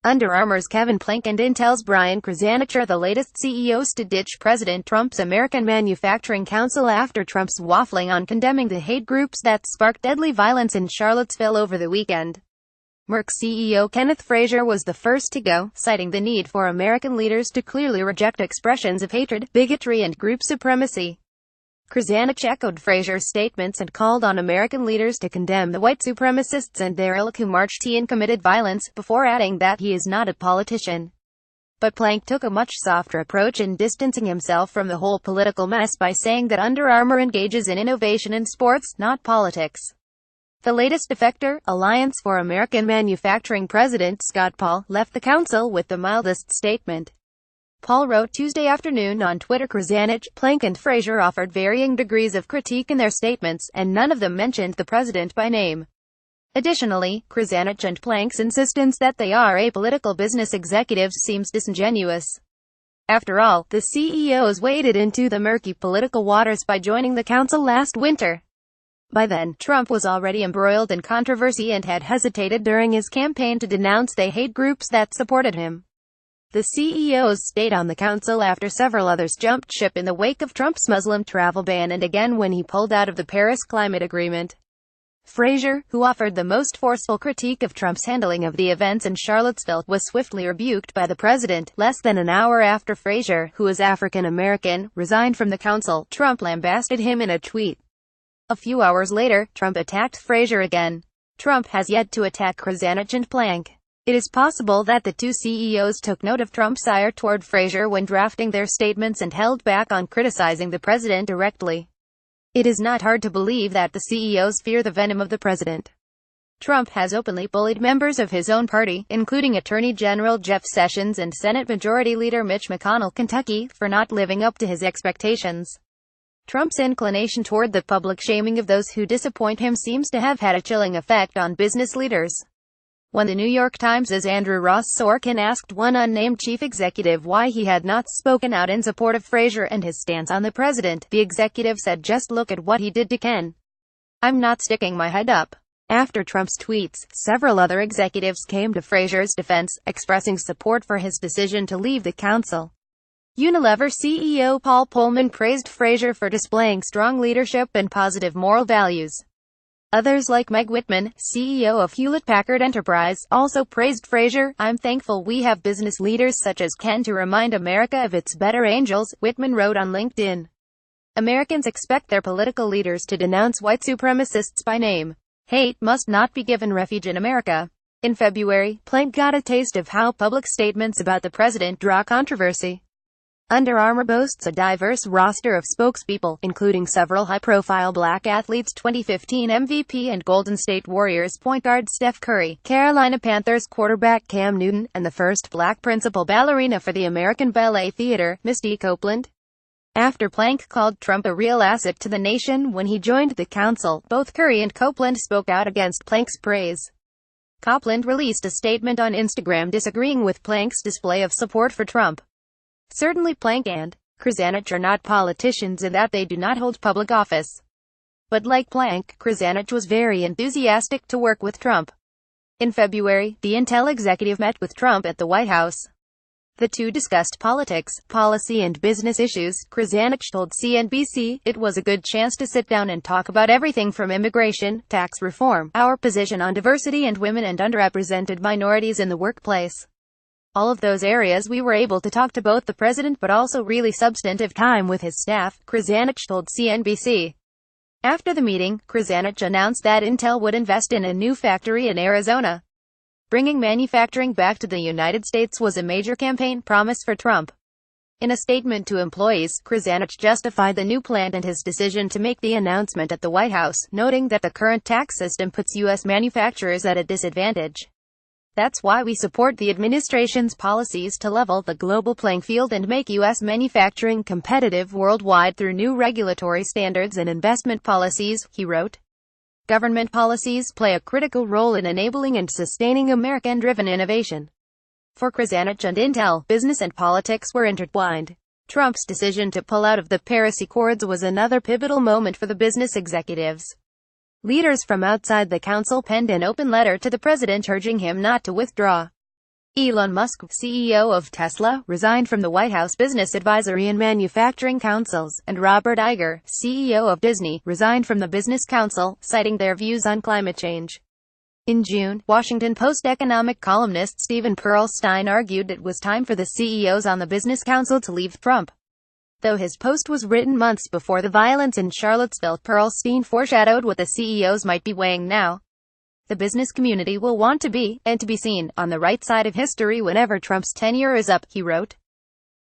Under Armour's Kevin Plank and Intel's Brian Krzanich are the latest CEOs to ditch President Trump's American Manufacturing Council after Trump's waffling on condemning the hate groups that sparked deadly violence in Charlottesville over the weekend. Merck CEO Kenneth Frazier was the first to go, citing the need for American leaders to clearly reject expressions of hatred, bigotry and group supremacy. Krzanich echoed Frazier's statements and called on American leaders to condemn the white supremacists and their ilk who marched and committed violence, before adding that he is not a politician. But Plank took a much softer approach in distancing himself from the whole political mess by saying that Under Armour engages in innovation in sports, not politics. The latest defector, Alliance for American Manufacturing President Scott Paul, left the council with the mildest statement. Paul wrote Tuesday afternoon on Twitter, Krzanich, Plank and Frazier offered varying degrees of critique in their statements, and none of them mentioned the president by name. Additionally, Krzanich and Plank's insistence that they are apolitical business executives seems disingenuous. After all, the CEOs waded into the murky political waters by joining the council last winter. By then, Trump was already embroiled in controversy and had hesitated during his campaign to denounce the hate groups that supported him. The CEOs stayed on the council after several others jumped ship in the wake of Trump's Muslim travel ban and again when he pulled out of the Paris Climate Agreement. Frazier, who offered the most forceful critique of Trump's handling of the events in Charlottesville, was swiftly rebuked by the president. Less than an hour after Frazier, who is African American, resigned from the council, Trump lambasted him in a tweet. A few hours later, Trump attacked Frazier again. Trump has yet to attack Krzanich and Plank. It is possible that the two CEOs took note of Trump's ire toward Frazier when drafting their statements and held back on criticizing the president directly. It is not hard to believe that the CEOs fear the venom of the president. Trump has openly bullied members of his own party, including Attorney General Jeff Sessions and Senate Majority Leader Mitch McConnell, Kentucky, for not living up to his expectations. Trump's inclination toward the public shaming of those who disappoint him seems to have had a chilling effect on business leaders. When the New York Times' Andrew Ross Sorkin asked one unnamed chief executive why he had not spoken out in support of Frazier and his stance on the president, the executive said, "Just look at what he did to Ken. I'm not sticking my head up." After Trump's tweets, several other executives came to Frazier's defense, expressing support for his decision to leave the council. Unilever CEO Paul Polman praised Frazier for displaying strong leadership and positive moral values. Others like Meg Whitman, CEO of Hewlett-Packard Enterprise, also praised Frazier. "I'm thankful we have business leaders such as Ken to remind America of its better angels," Whitman wrote on LinkedIn. Americans expect their political leaders to denounce white supremacists by name. Hate must not be given refuge in America. In February, Plank got a taste of how public statements about the president draw controversy. Under Armour boasts a diverse roster of spokespeople, including several high-profile black athletes, 2015 MVP and Golden State Warriors point guard Steph Curry, Carolina Panthers quarterback Cam Newton, and the first black principal ballerina for the American Ballet Theatre, Misty Copeland. After Plank called Trump a real asset to the nation when he joined the council, both Curry and Copeland spoke out against Plank's praise. Copeland released a statement on Instagram disagreeing with Plank's display of support for Trump. "Certainly Plank and Krzanich are not politicians in that they do not hold public office. But like Plank, Krzanich was very enthusiastic to work with Trump." In February, the Intel executive met with Trump at the White House. The two discussed politics, policy and business issues. Krzanich told CNBC, "It was a good chance to sit down and talk about everything from immigration, tax reform, our position on diversity and women and underrepresented minorities in the workplace. All of those areas we were able to talk to both the president but also really substantive time with his staff," Krzanich told CNBC. After the meeting, Krzanich announced that Intel would invest in a new factory in Arizona. Bringing manufacturing back to the United States was a major campaign promise for Trump. In a statement to employees, Krzanich justified the new plant and his decision to make the announcement at the White House, noting that the current tax system puts U.S. manufacturers at a disadvantage. "That's why we support the administration's policies to level the global playing field and make U.S. manufacturing competitive worldwide through new regulatory standards and investment policies," he wrote. Government policies play a critical role in enabling and sustaining American-driven innovation. For Krzanich and Intel, business and politics were intertwined. Trump's decision to pull out of the Paris Accords was another pivotal moment for the business executives. Leaders from outside the council penned an open letter to the president urging him not to withdraw. Elon Musk, CEO of Tesla, resigned from the White House Business Advisory and Manufacturing Councils, and Robert Iger, CEO of Disney, resigned from the Business Council, citing their views on climate change. In June, Washington Post economic columnist Stephen Pearlstein argued it was time for the CEOs on the Business Council to leave Trump. Though his post was written months before the violence in Charlottesville, Pearlstein foreshadowed what the CEOs might be weighing now. The business community will want to be, and to be seen, on the right side of history whenever Trump's tenure is up, he wrote.